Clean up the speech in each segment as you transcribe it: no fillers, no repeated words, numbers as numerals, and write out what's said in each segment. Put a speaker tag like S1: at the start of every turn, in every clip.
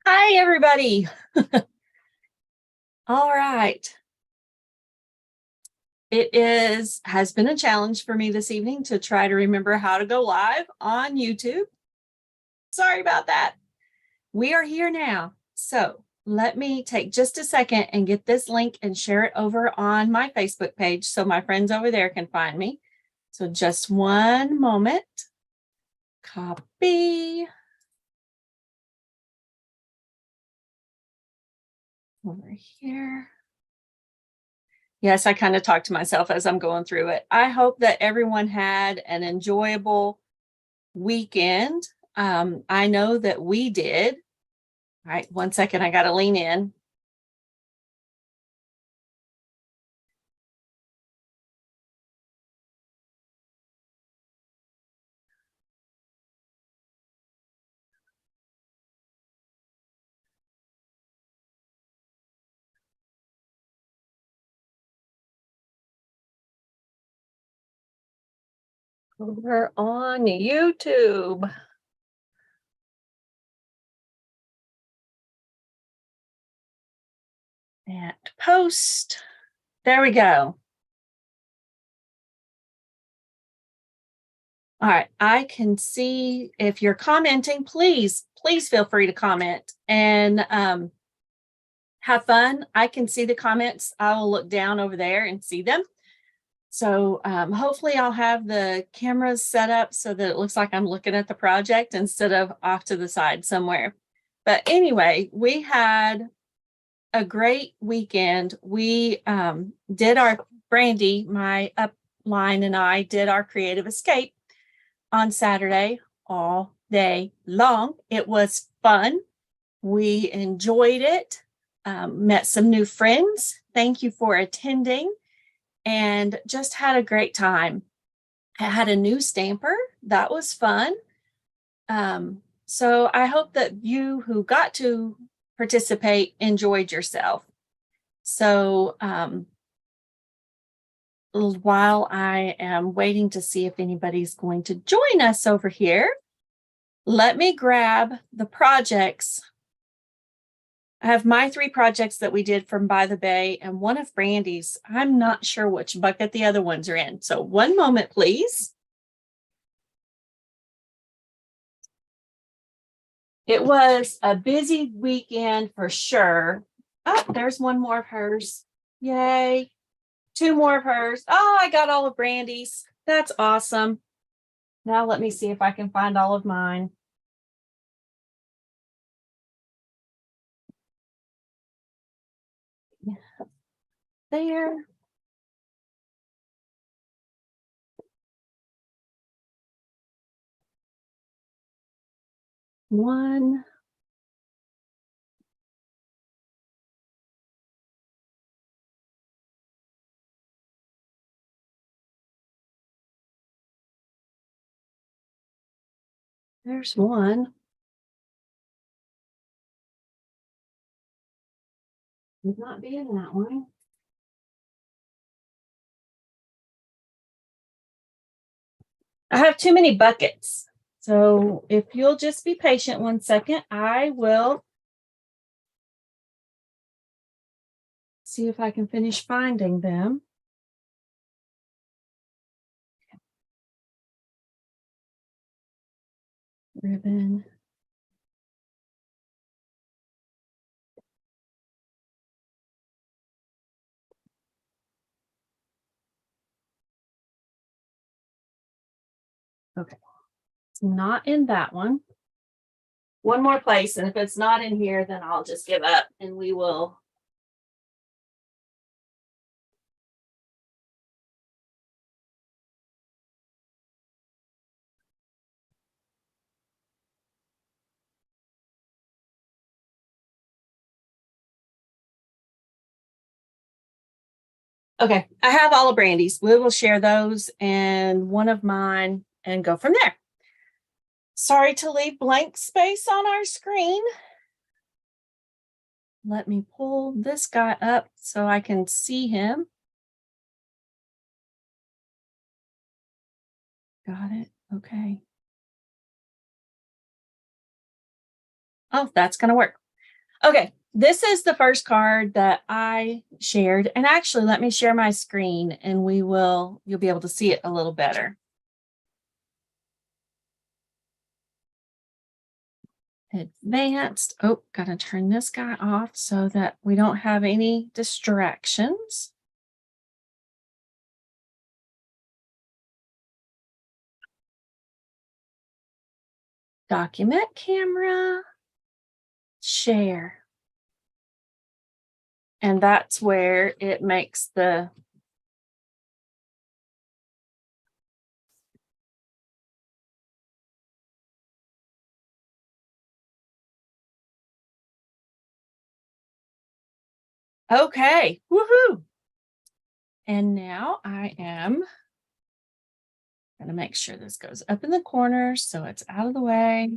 S1: Hi, everybody. All right. Has been a challenge for me this evening to try to remember how to go live on YouTube. Sorry about that. We are here now. So let me take just a second and get this link and share it over on my Facebook page so my friends over there can find me. So just one moment. Copy. Over here. Yes, I kind of talk to myself as I'm going through it. I hope that everyone had an enjoyable weekend. I know that we did. All right, one second, I got to lean in. Over on YouTube. And post. There we go. All right, I can see if you're commenting, please feel free to comment and have fun. I can see the comments. I will look down over there and see them. So hopefully I'll have the cameras set up so that it looks like I'm looking at the project instead of off to the side somewhere. But anyway, we had a great weekend. We did our Brandy, my upline, and I did our creative escape on Saturday all day long. It was fun. We enjoyed it, met some new friends. Thank you for attending. And just had a great time. I had a new stamper. That was fun. So I hope that you who got to participate enjoyed yourself. So while I am waiting to see if anybody's going to join us over here, let me grab the projects. I have my 3 projects that we did from By the Bay and one of Brandy's. I'm not sure which bucket the other ones are in. So one moment, please. It was a busy weekend for sure. Oh, there's one more of hers. Yay. 2 more of hers. Oh, I got all of Brandy's. That's awesome. Now let me see if I can find all of mine. There. One. There's one. Would not be in that one. I have too many buckets. So if you'll just be patient one second, I will see if I can finish finding them. Ribbon. Okay. It's not in that one. One more place, and if it's not in here, then I'll just give up and we will. Okay, I have all of Brandy's. We will share those and one of mine and go from there. Sorry to leave blank space on our screen. Let me pull this guy up so I can see him. Got it. Okay. Oh, that's going to work. Okay, this is the first card that I shared. And actually, let me share my screen and you'll be able to see it a little better. Advanced. Oh, gotta turn this guy off so that we don't have any distractions. Document camera, share. And that's where it makes the okay, woohoo. And now I am going to make sure this goes up in the corner so it's out of the way.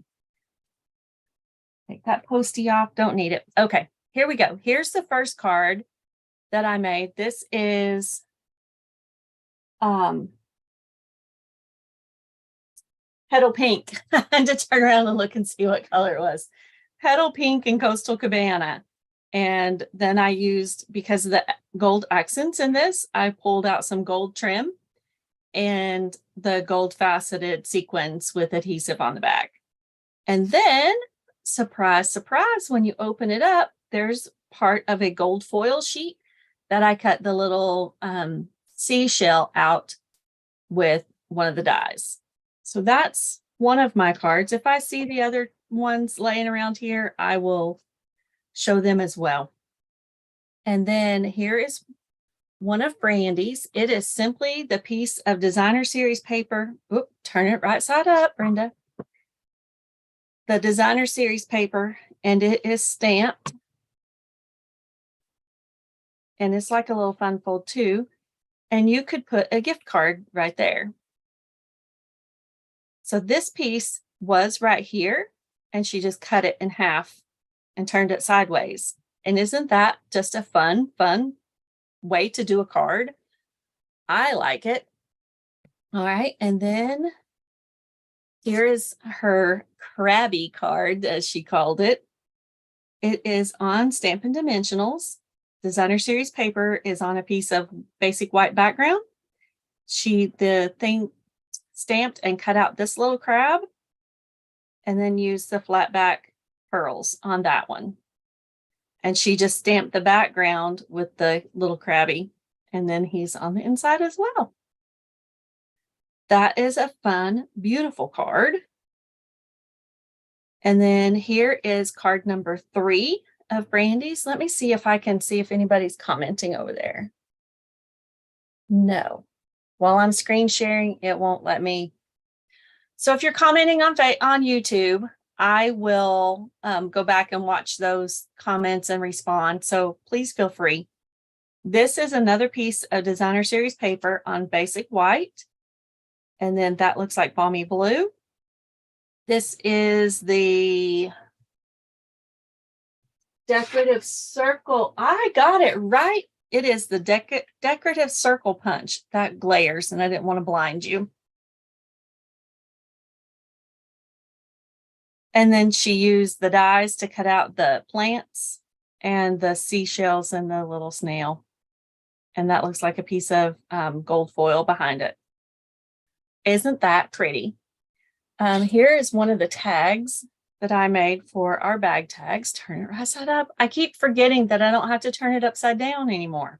S1: Take that postie off, don't need it. Okay, here we go. Here's the first card that I made. This is Petal Pink. I had to turn around and look and see what color it was. Petal Pink and Coastal Cabana. And then I used, because of the gold accents in this, I pulled out some gold trim and the gold faceted sequins with adhesive on the back. And then, surprise, surprise, when you open it up, there's part of a gold foil sheet that I cut the little seashell out with one of the dies. So that's one of my cards. If I see the other ones laying around here, I will show them as well. And then here is one of Brandy's. It is simply the piece of designer series paper. Oop, turn it right side up, Brenda. The designer series paper, and it is stamped. And it's like a little fun fold too. And you could put a gift card right there. So this piece was right here, and she just cut it in half and turned it sideways. And isn't that just a fun way to do a card? I like it. All right, and then here is her crabby card, as she called it. It is on Stampin' Dimensionals. Designer series paper is on a piece of basic white background. The thing stamped and cut out this little crab and then used the flat back pearls on that one. And she just stamped the background with the little crabby, and then he's on the inside as well. That is a fun, beautiful card. And then here is card number 3 of Brandy's. Let me see if I can see if anybody's commenting over there. No. While I'm screen sharing, it won't let me. So if you're commenting on YouTube, I will go back and watch those comments and respond. So please feel free. This is another piece of designer series paper on basic white. And then that looks like balmy blue. This is the decorative circle. I got it right. It is the decorative circle punch that glares, and I didn't want to blind you. And then she used the dies to cut out the plants and the seashells and the little snail. And that looks like a piece of gold foil behind it. Isn't that pretty? Here is one of the tags that I made for our bag tags. Turn it right side up. I keep forgetting that I don't have to turn it upside down anymore.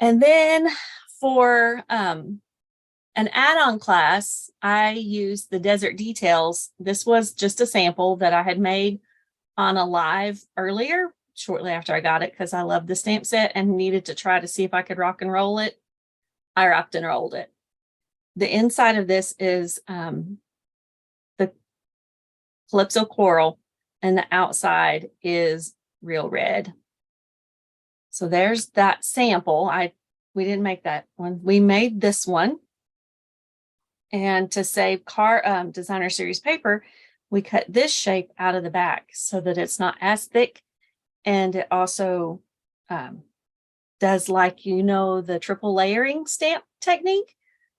S1: And then for an add-on class, I used the Desert Details. This was just a sample that I had made on a live earlier, shortly after I got it, because I loved the stamp set and needed to try to see if I could rock and roll it. I rocked and rolled it. The inside of this is the Calypso Coral, and the outside is Real Red. So there's that sample. We didn't make that one. We made this one. And to save designer series paper, we cut this shape out of the back so that it's not as thick. And it also does, like, the triple layering stamp technique,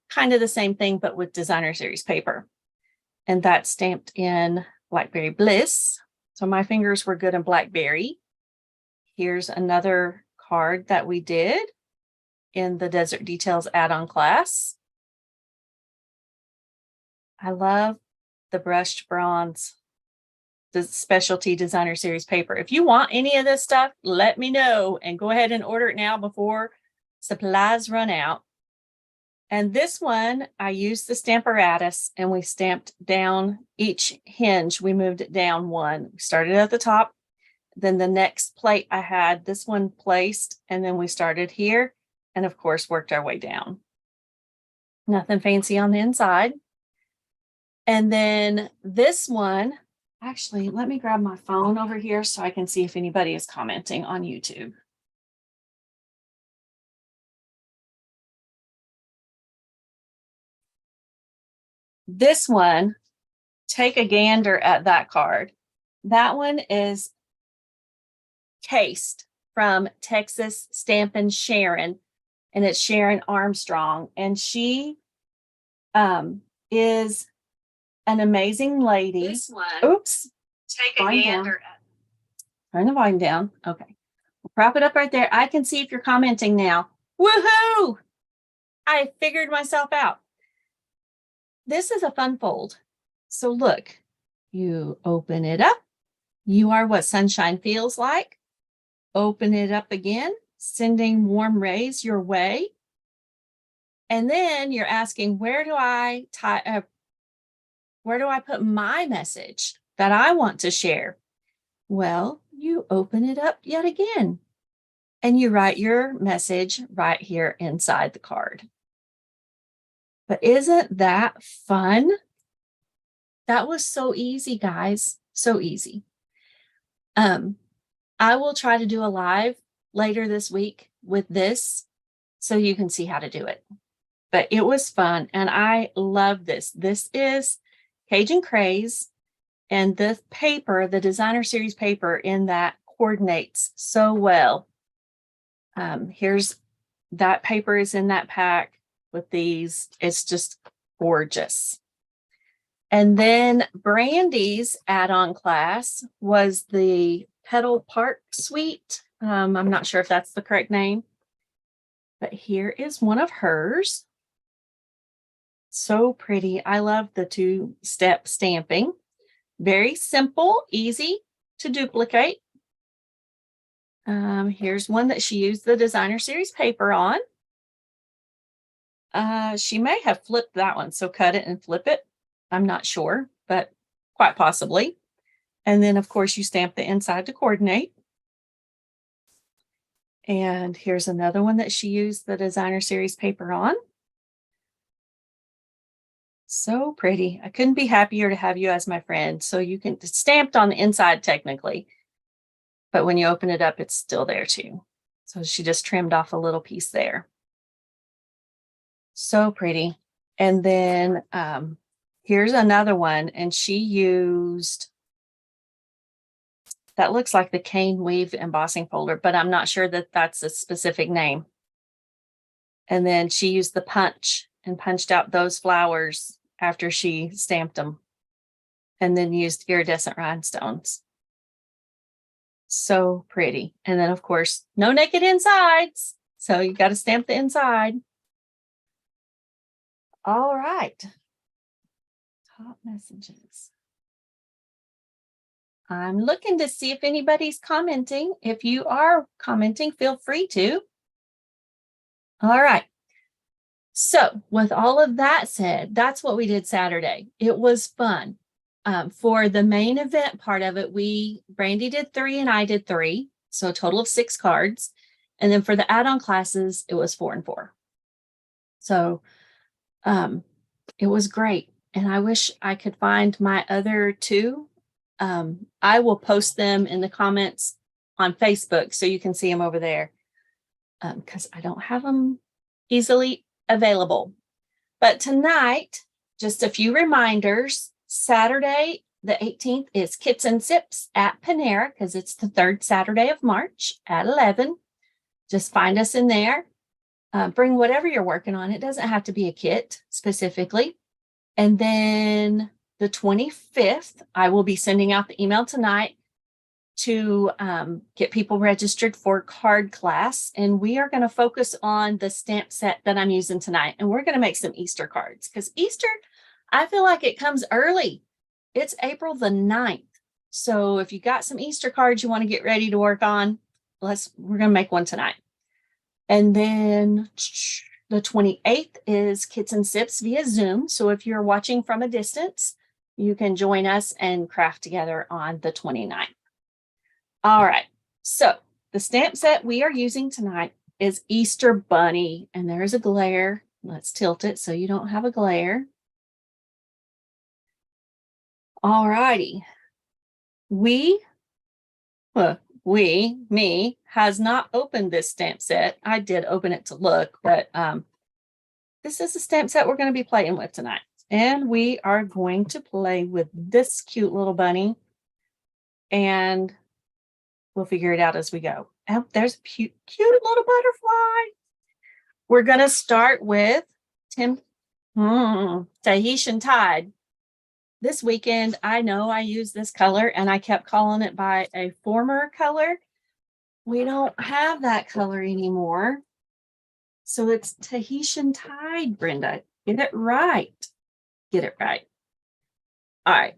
S1: kind of the same thing, but with designer series paper. And that's stamped in Blackberry Bliss. So my fingers were good in Blackberry. Here's another card that we did in the Desert Details add-on class. I love the brushed bronze, the specialty designer series paper. If you want any of this stuff, let me know and go ahead and order it now before supplies run out. And this one, I used the Stamparatus and we stamped down each hinge. We moved it down one. We started at the top. Then the next plate I had this one placed, and then we started here and of course worked our way down. Nothing fancy on the inside. And then this one, actually, let me grab my phone over here so I can see if anybody is commenting on YouTube. This one, take a gander at that card. That one is cased from Texas Stampin' Sharon, and it's Sharon Armstrong. And she is an amazing lady.
S2: This one,
S1: oops,
S2: take a gander at.
S1: Turn the volume down. Okay. We'll prop it up right there. I can see if you're commenting now. Woohoo! I figured myself out. This is a fun fold. So look, you open it up. You are what sunshine feels like. Open it up again, sending warm rays your way. And then you're asking, where do I put my message that I want to share? Well, you open it up yet again, and you write your message right here inside the card. But isn't that fun? That was so easy, guys. So easy. I will try to do a live later this week with this so you can see how to do it. But it was fun, and I love this. This is Cajun Craze, and the paper, the designer series paper in that coordinates so well. Here's that paper is in that pack with these. It's just gorgeous. And then Brandy's add-on class was the Petal Park Suite. I'm not sure if that's the correct name, but here is one of hers. So pretty. I love the two-step stamping. Very simple, easy to duplicate. Here's one that she used the designer series paper on. She may have flipped that one, so cut it and flip it. I'm not sure, but quite possibly. And then, of course, you stamp the inside to coordinate. And here's another one that she used the designer series paper on. So pretty. I couldn't be happier to have you as my friend. So you can, it's stamped on the inside technically, but when you open it up, it's still there too. So she just trimmed off a little piece there. So pretty. And then here's another one, and she used, that looks like the cane weave embossing folder, but I'm not sure that that's a specific name. And then she used the punch and punched out those flowers after she stamped them, and then used iridescent rhinestones. So pretty. And then, of course, no naked insides. So you got to stamp the inside. All right. Top messages. I'm looking to see if anybody's commenting. If you are commenting, feel free to. All right. So with all of that said, that's what we did Saturday. It was fun. For the main event part of it, Brandy did 3 and I did 3. So a total of 6 cards. And then for the add-on classes, it was 4 and 4. So it was great. And I wish I could find my other 2. I will post them in the comments on Facebook so you can see them over there, because I don't have them easily available. But tonight, just a few reminders. Saturday, the 18th is Kits and Sips at Panera, because it's the 3rd Saturday of March at 11. Just find us in there. Bring whatever you're working on. It doesn't have to be a kit specifically. And then the 25th, I will be sending out the email tonight to get people registered for card class. And we are going to focus on the stamp set that I'm using tonight. And we're going to make some Easter cards because Easter, I feel like it comes early. It's April the 9th. So if you got some Easter cards you want to get ready to work on, we're going to make one tonight. And then the 28th is Kits and Sips via Zoom. So if you're watching from a distance, you can join us and craft together on the 29th. All right, so the stamp set we are using tonight is Easter Bunny, and there's a glare. Let's tilt it so you don't have a glare. All righty. Me, has not opened this stamp set. I did open it to look, but this is the stamp set we're going to be playing with tonight. And we are going to play with this cute little bunny, and we'll figure it out as we go. Oh, there's a cute little butterfly. We're going to start with Tahitian Tide. This weekend, I know I used this color and I kept calling it by a former color. We don't have that color anymore. So it's Tahitian Tide, Brenda. Get it right. Get it right. All right.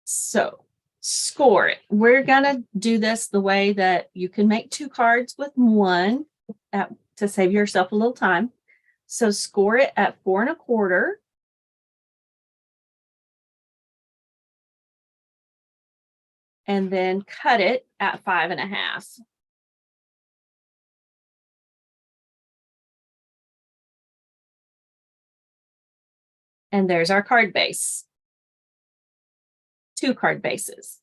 S1: So score it. We're going to do this the way that you can make 2 cards with one to save yourself a little time. So score it at 4 1/4. And then cut it at 5 1/2. And there's our card base. 2 card bases.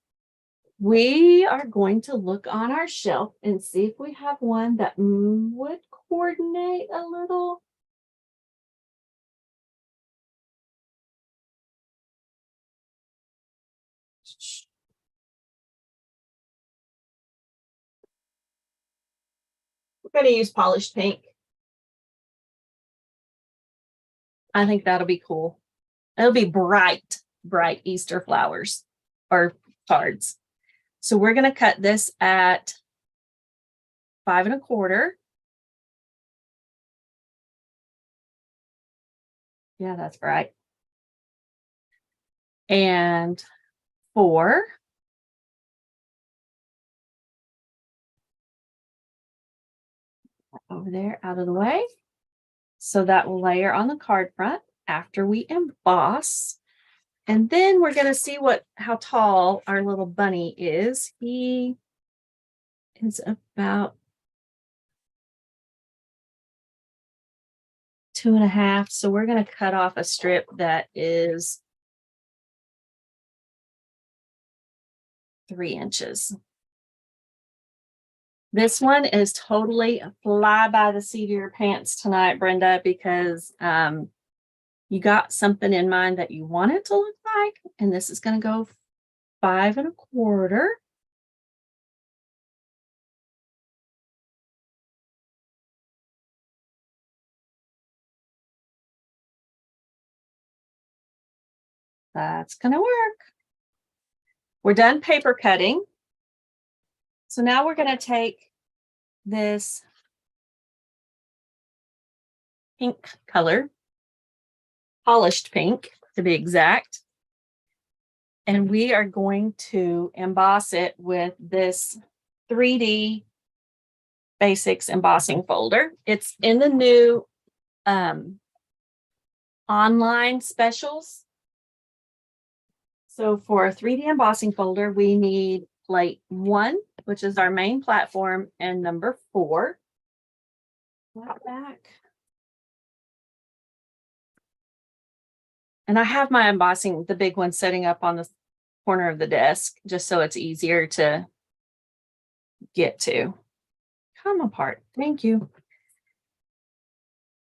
S1: We are going to look on our shelf and see if we have one that would coordinate a little. We're going to use polished pink. I think that'll be cool. It'll be bright Easter flowers or cards. So we're going to cut this at 5 1/4. Yeah, that's right. And 4. Over there, out of the way. So that will layer on the card front after we emboss. And then we're going to see how tall our little bunny is. He is about 2 1/2. So we're going to cut off a strip that is 3 inches. This one is totally fly by the seat of your pants tonight, Brenda, because you got something in mind that you want it to look like. And this is going to go 5 1/4. That's going to work. We're done paper cutting. So now we're going to take this pink color, polished pink to be exact, and we are going to emboss it with this 3D Basics embossing folder. It's in the new online specials. So for a 3D embossing folder, we need plate 1, which is our main platform, and number 4. Back. And I have my embossing, the big one, setting up on the corner of the desk, just so it's easier to get to. Come apart. Thank you.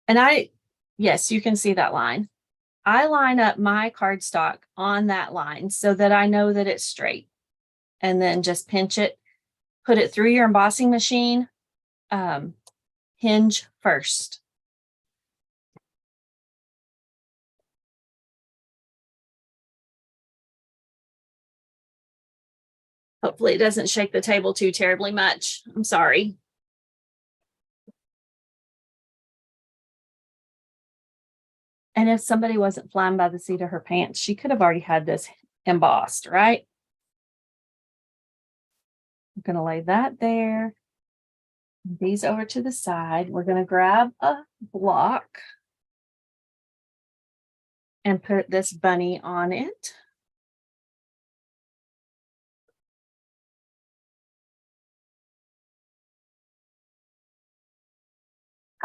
S1: And yes, you can see that line. I line up my cardstock on that line so that I know that it's straight. And then just pinch it, put it through your embossing machine, hinge first. Hopefully it doesn't shake the table too terribly much. I'm sorry. And if somebody wasn't flying by the seat of her pants, she could have already had this embossed, right? I'm going to lay that there. These over to the side. We're going to grab a block and put this bunny on it.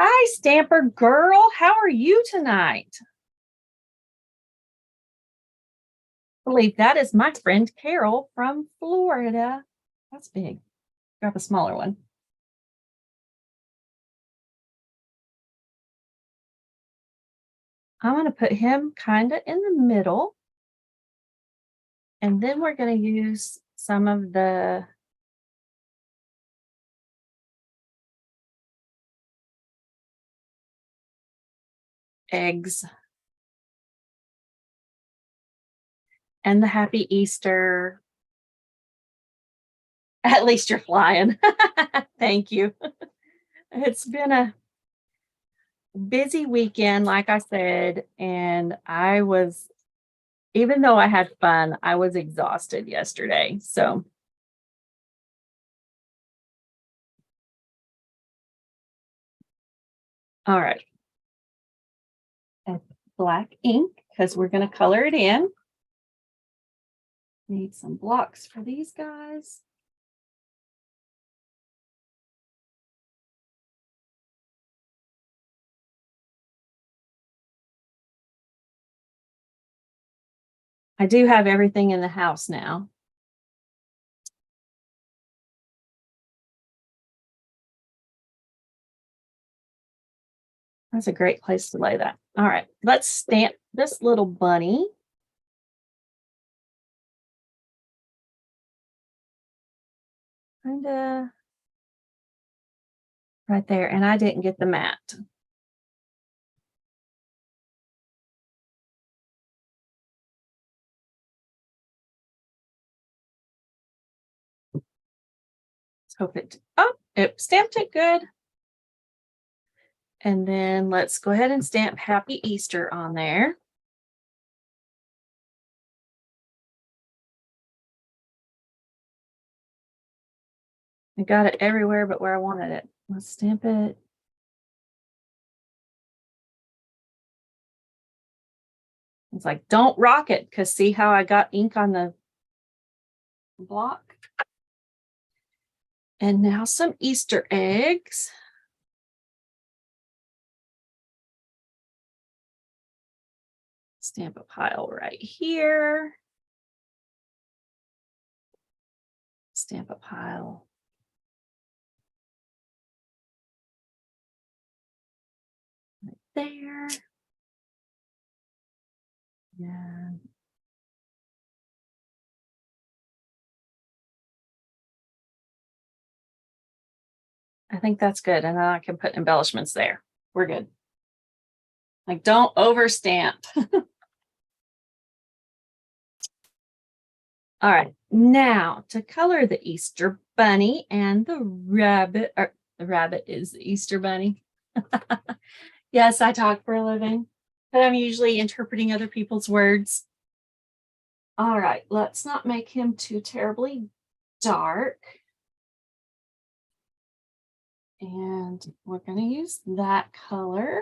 S1: Hi, Stamper girl. How are you tonight? I believe that is my friend Carol from Florida. That's big. Grab a smaller one. I'm going to put him kind of in the middle. And then we're going to use some of the eggs and the Happy Easter. At least you're flying. Thank you. It's been a busy weekend, like I said, and even though I had fun, I was exhausted yesterday. So all right. And black ink, because we're going to color it in. Need some blocks for these guys. I do have everything in the house now. That's a great place to lay that. All right, let's stamp this little bunny. Kind of right there. And I didn't get the mat. Let's hope it stamped it good. And then let's go ahead and stamp Happy Easter on there. I got it everywhere but where I wanted it. Let's stamp it. It's like, don't rock it, because see how I got ink on the block? And now some Easter eggs. Stamp a pile right here. Stamp a pile right there. Yeah. I think that's good. And then I can put embellishments there. We're good. Like, don't overstamp. All right, now to color the Easter bunny and the rabbit, or the rabbit is the Easter bunny. Yes, I talk for a living, but I'm usually interpreting other people's words. All right, let's not make him too terribly dark. And we're going to use that color.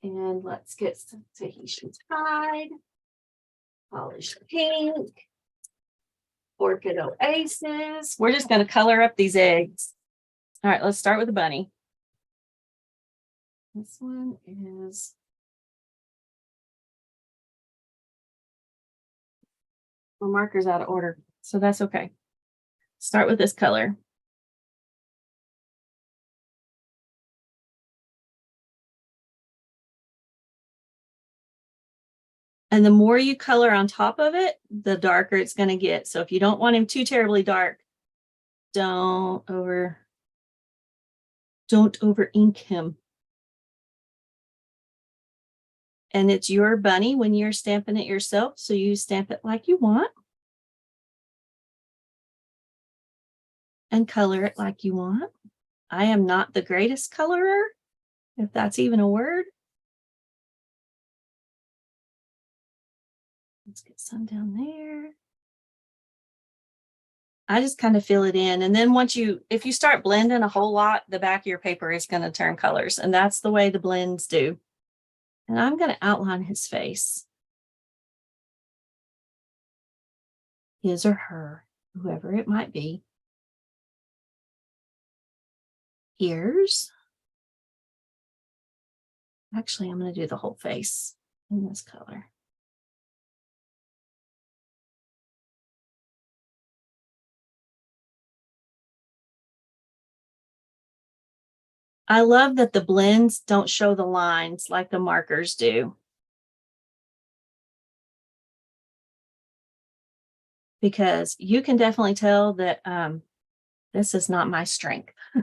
S1: And let's get some Tahitian tide, polished pink, orchid oasis. We're just going to color up these eggs. All right, let's start with the bunny. This one is my marker's out of order, so that's okay. Start with this color. And the more you color on top of it, the darker it's going to get. So if you don't want him too terribly dark, don't over ink him. And it's your bunny when you're stamping it yourself, so you stamp it like you want. and color it like you want. I am not the greatest colorer, if that's even a word. Let's get some down there. I just kind of fill it in. And then if you start blending a whole lot, the back of your paper is going to turn colors. And that's the way the blends do. And I'm going to outline his face. His or her, whoever it might be. Ears. Actually, I'm going to do the whole face in this color. I love that the blends don't show the lines like the markers do. Because you can definitely tell that this is not my strength. All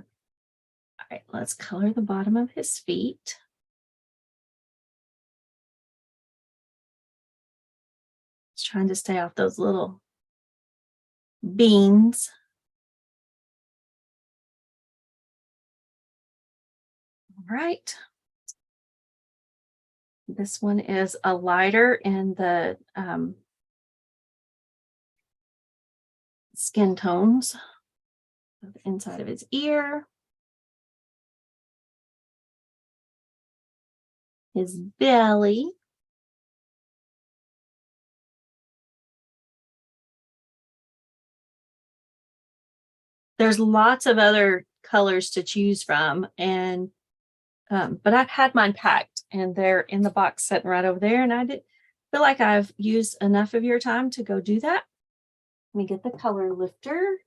S1: right, let's color the bottom of his feet. Just trying to stay off those little beans. All right. This one is a lighter in the skin tones of the inside of his ear. His belly. There's lots of other colors to choose from, and but I've had mine packed and they're in the box sitting right over there, and I did feel like I've used enough of your time to go do that. Let me get the color lifter.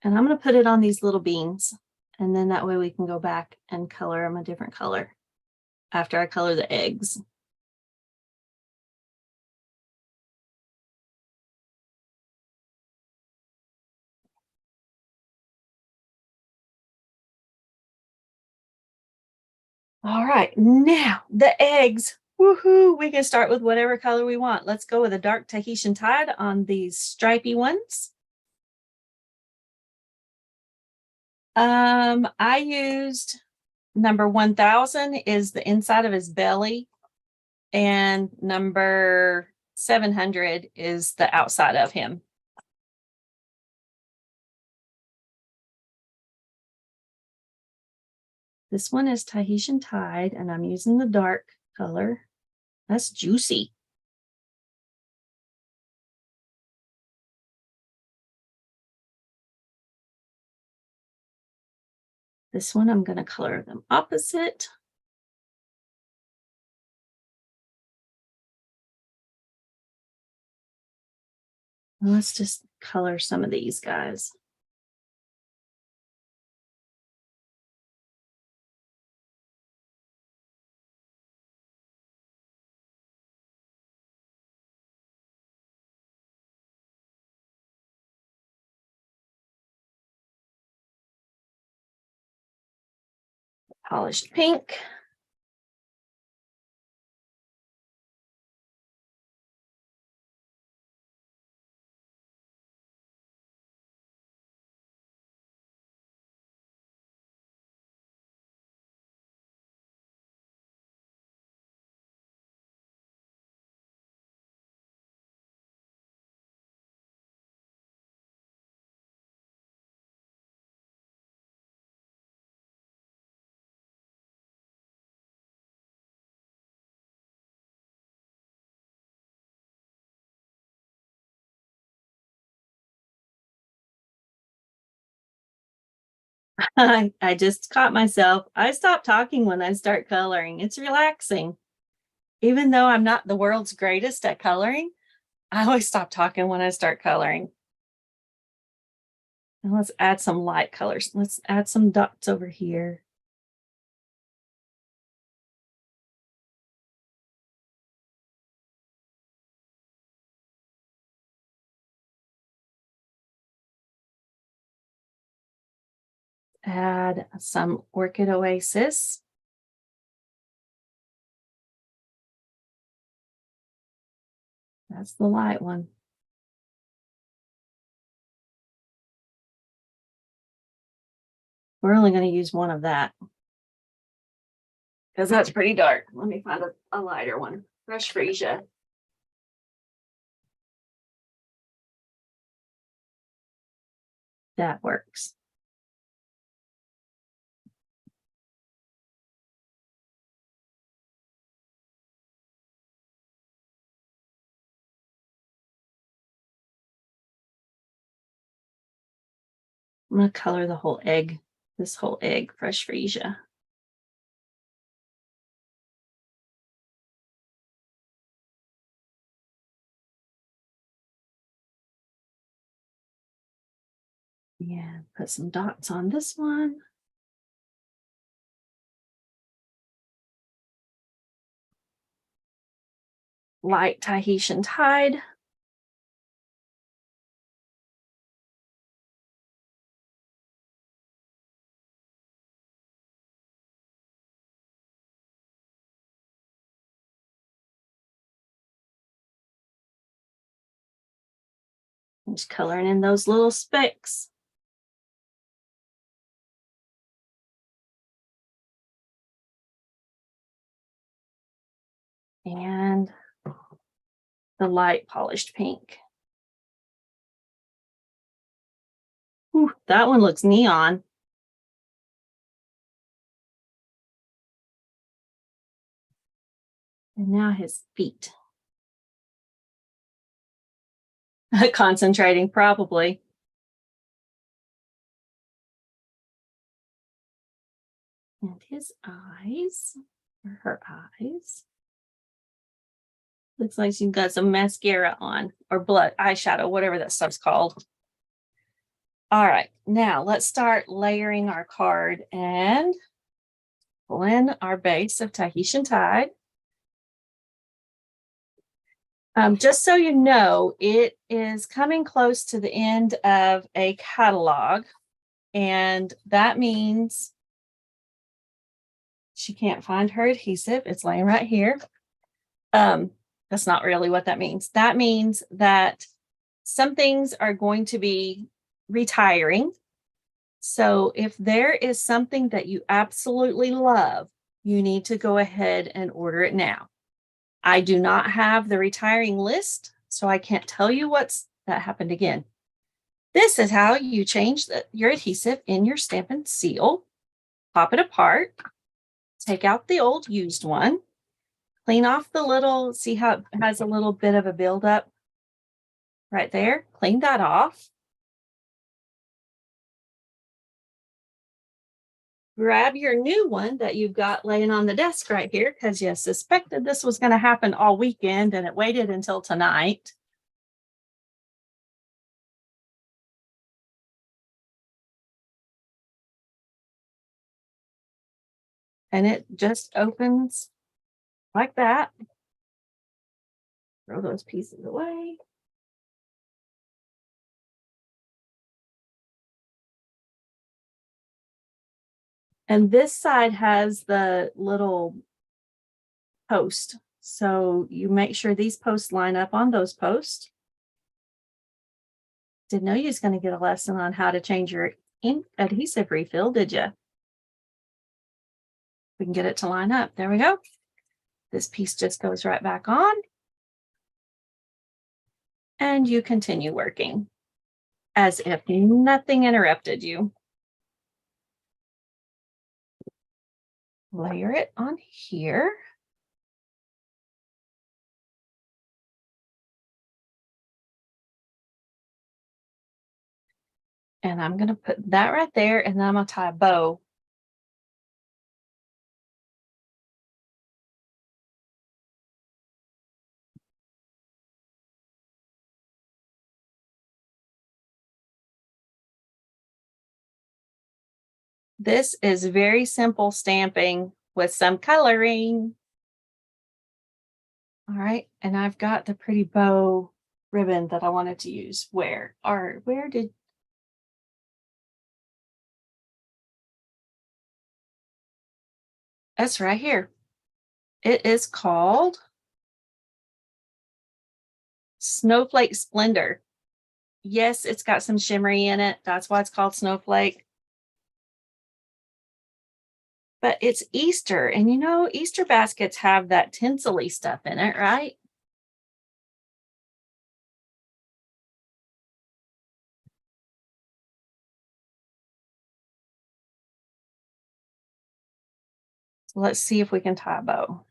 S1: And I'm going to put it on these little beans, and then that way we can go back and color them a different color after I color the eggs. All right, now the eggs. Woohoo! We can start with whatever color we want. Let's go with a dark Tahitian tide on these stripy ones. I used number 1000 is the inside of his belly, and number 700 is the outside of him. This one is Tahitian Tide, and I'm using the dark color. That's juicy. This one, I'm going to color them opposite. Let's just color some of these guys. Polished pink. I just caught myself. I stop talking when I start coloring. It's relaxing. Even though I'm not the world's greatest at coloring, I always stop talking when I start coloring. And let's add some light colors. Let's add some dots over here. Add some Orchid Oasis. That's the light one. We're only going to use one of that because that's pretty dark. Let me find a lighter one. Fresh freesia. That works. I'm going to color the whole egg, this whole egg, fresh freesia. Yeah, put some dots on this one. Light Tahitian tide. Just coloring in those little specks. And the light polished pink. Ooh, that one looks neon. And now his feet. Concentrating, probably. And his eyes, or her eyes. Looks like she's got some mascara on, or blood eyeshadow, whatever that stuff's called. All right, now let's start layering our card and pull in our base of Tahitian tide. Just so you know, it is coming close to the end of a catalog, and that means she can't find her adhesive. It's laying right here. That's not really what that means. That means that some things are going to be retiring. So if there is something that you absolutely love, you need to go ahead and order it now. I do not have the retiring list, so I can't tell you that happened again. This is how you change your adhesive in your Stampin' Seal. Pop it apart, take out the old used one, clean off the little, see how it has a little bit of a buildup right there? Clean that off. Grab your new one that you've got laying on the desk right here because you suspected this was going to happen all weekend and it waited until tonight. And it just opens like that. Throw those pieces away. And this side has the little post. So you make sure these posts line up on those posts. Didn't know you was going to get a lesson on how to change your ink adhesive refill, did you? We can get it to line up. There we go. This piece just goes right back on. And you continue working as if nothing interrupted you. Layer it on here. And I'm going to put that right there, and then I'm going to tie a bow. This is very simple stamping with some coloring. All right, and I've got the pretty bow ribbon that I wanted to use. Where did that's right here. It is called Snowflake Splendor. Yes, it's got some shimmery in it. That's why it's called Snowflake. but it's Easter, and you know, Easter baskets have that tinsel-y stuff in it, right? So let's see if we can tie a bow.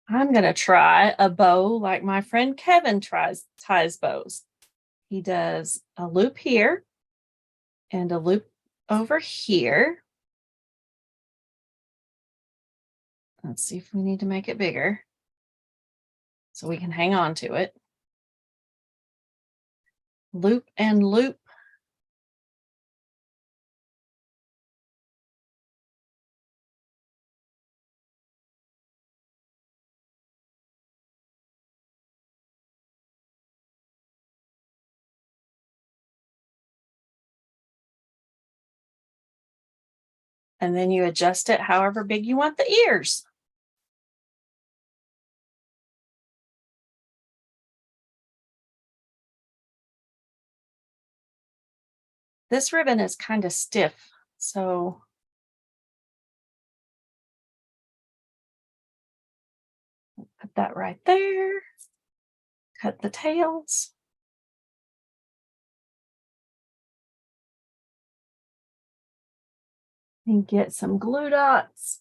S1: I'm going to try a bow like my friend Kevin ties bows. He does a loop here and a loop over here. Let's see if we need to make it bigger so we can hang on to it. Loop and loop. And then you adjust it however big you want the ears. This ribbon is kind of stiff, so put that right there. Cut the tails. And get some glue dots.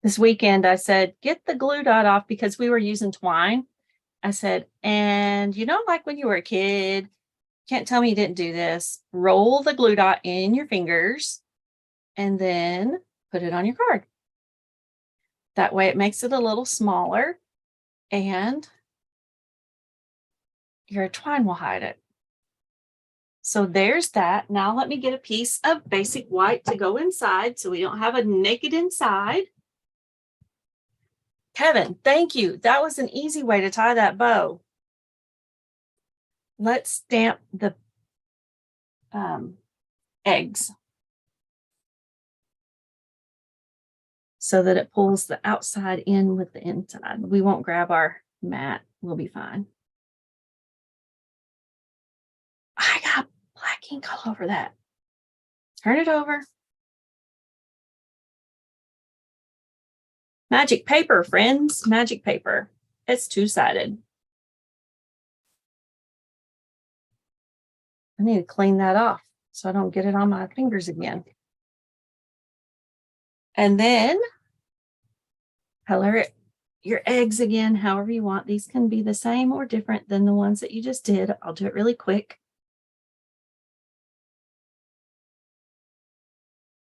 S1: This weekend, I said, get the glue dot off because we were using twine. I said, and you know, like when you were a kid, can't tell me you didn't do this. Roll the glue dot in your fingers and then put it on your card. That way it makes it a little smaller and your twine will hide it. So there's that. Now let me get a piece of basic white to go inside so we don't have a naked inside. Kevin, thank you. That was an easy way to tie that bow. Let's stamp the eggs so that it pulls the outside in with the inside. We won't grab our mat. We'll be fine. I got black ink all over that. Turn it over. Magic paper, friends. Magic paper. It's two-sided. I need to clean that off so I don't get it on my fingers again. And then color it, your eggs again, however you want. These can be the same or different than the ones that you just did. I'll do it really quick.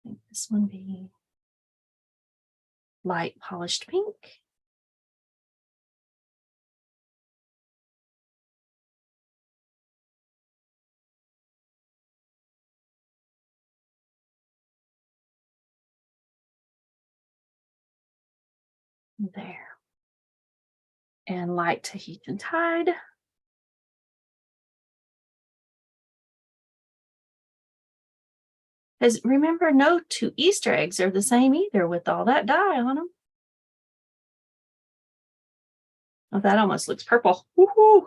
S1: I think this one be light polished pink. There. And light Tahitian tide. Because remember, no two Easter eggs are the same either with all that dye on them. Oh, that almost looks purple. Woohoo!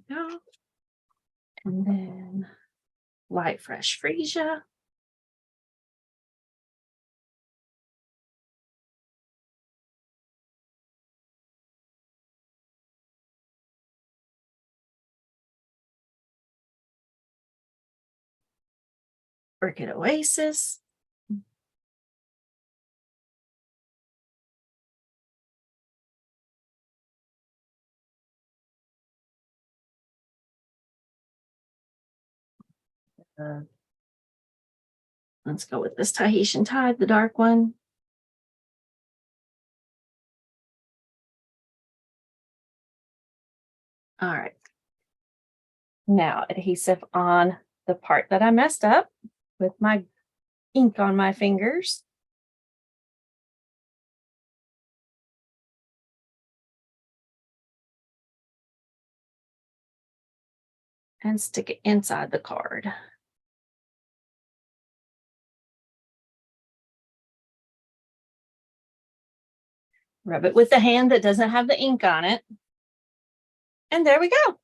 S1: Go. And then light fresh freesia. Orchid Oasis. Let's go with this Tahitian tide, the dark one. All right. Now adhesive on the part that I messed up with my ink on my fingers. And stick it inside the card. Rub it with the hand that doesn't have the ink on it. And there we go.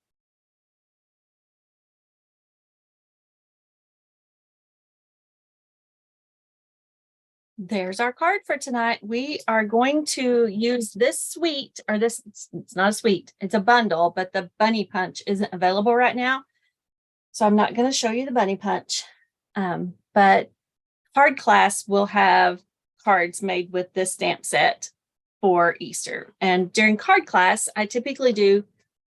S1: There's our card for tonight. We are going to use this suite, or this, it's not a suite, it's a bundle, but the bunny punch isn't available right now. So I'm not going to show you the bunny punch. But card class will have cards made with this stamp set for Easter. And during card class, I typically do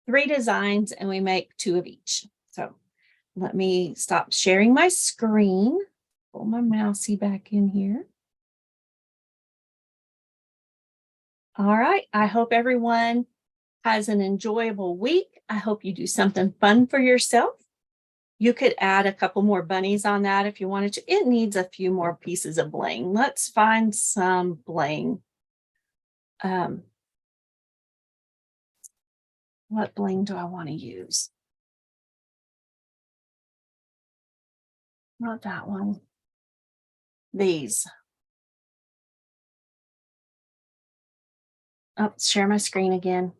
S1: 3 designs and we make 2 of each. So let me stop sharing my screen. Pull my mousey back in here. All right. I hope everyone has an enjoyable week. I hope you do something fun for yourself. You could add a couple more bunnies on that if you wanted to. It needs a few more pieces of bling. Let's find some bling. What bling do I want to use? Not that one. These. Oh, share my screen again.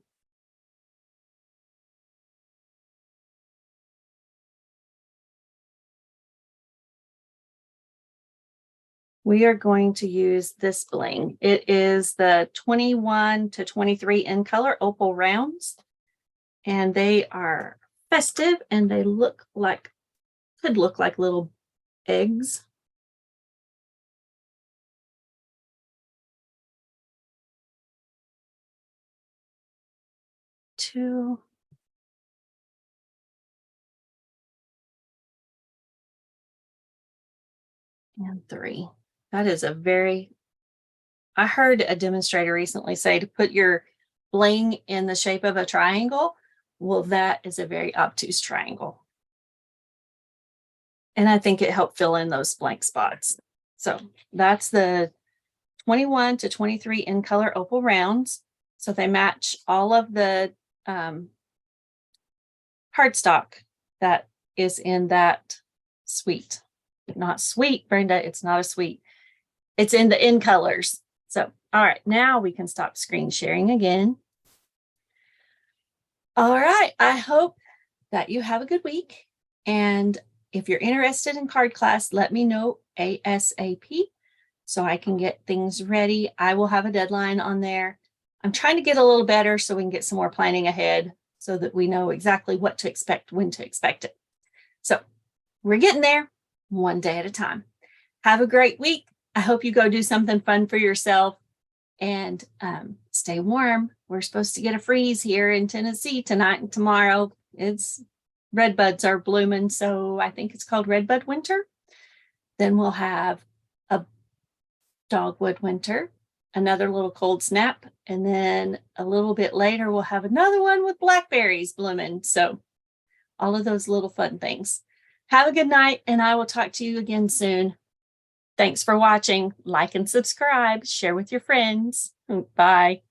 S1: We are going to use this bling. It is the 21 to 23 in color opal rounds. And they are festive and they look like, could look like little eggs. Two. And 3. That is a very, I heard a demonstrator recently say to put your bling in the shape of a triangle. Well, that is a very obtuse triangle. And I think it helped fill in those blank spots. So that's the 21 to 23 in color opal rounds. So they match all of the cardstock that is in that suite. Not sweet, Brenda. It's not a suite. It's in the in colors. So, all right, now we can stop screen sharing again. All right, I hope that you have a good week. And if you're interested in card class, let me know ASAP so I can get things ready. I will have a deadline on there. I'm trying to get a little better so we can get some more planning ahead so that we know exactly what to expect, when to expect it. So we're getting there one day at a time. Have a great week. I hope you go do something fun for yourself and stay warm. We're supposed to get a freeze here in Tennessee tonight and tomorrow. It's redbuds are blooming, so I think it's called redbud winter. Then we'll have a dogwood winter, another little cold snap, and then a little bit later we'll have another one with blackberries blooming. So all of those little fun things. Have a good night, and I will talk to you again soon. Thanks for watching. Like and subscribe. Share with your friends. Bye.